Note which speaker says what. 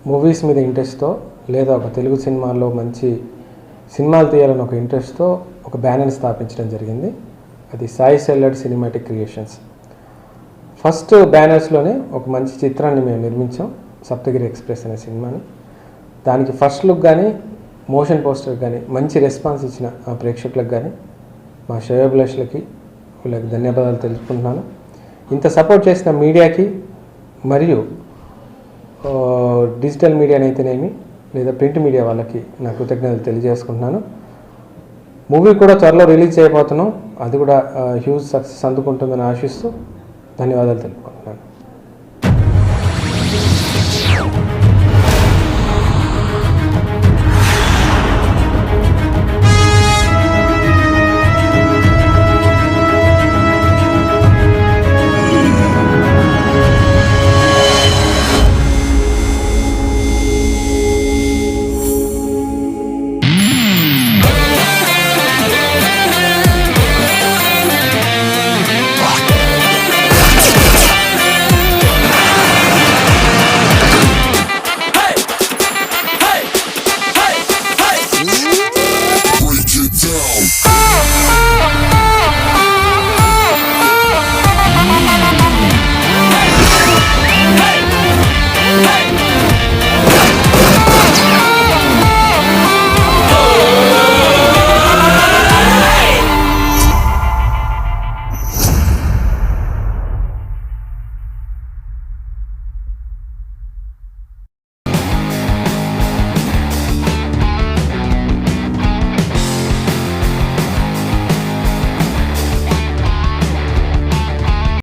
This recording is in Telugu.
Speaker 1: మూవీస్ మీద ఇంట్రెస్ట్తో లేదా ఒక తెలుగు సినిమాల్లో మంచి సినిమాలు తీయాలని ఒక ఇంట్రెస్ట్తో ఒక బ్యానర్ని స్థాపించడం జరిగింది. అది సాయి సెల్లడ్ సినిమాటిక్ క్రియేషన్స్. ఫస్ట్ బ్యానర్స్లోనే ఒక మంచి చిత్రాన్ని మేము నిర్మించాం, సప్తగిరి ఎక్స్ప్రెస్ అనే సినిమాని. దానికి ఫస్ట్ లుక్ కానీ మోషన్ పోస్టర్ కానీ మంచి రెస్పాన్స్ ఇచ్చిన ఆ ప్రేక్షకులకు కానీ మా శ్రేయోభిలాషులకి వీళ్ళకి ధన్యవాదాలు తెలుపుకుంటున్నాను. ఇంత సపోర్ట్ చేసిన మీడియాకి మరియు డిజిటల్ మీడియానైతేనేమి లేదా ప్రింట్ మీడియా వాళ్ళకి నా కృతజ్ఞతలు తెలియజేసుకుంటున్నాను. మూవీ కూడా త్వరలో రిలీజ్ చేయబోతున్నాం, అది కూడా హ్యూజ్ సక్సెస్ అందుకుంటుందని ఆశిస్తూ ధన్యవాదాలు తెలుపుకుంటున్నాను.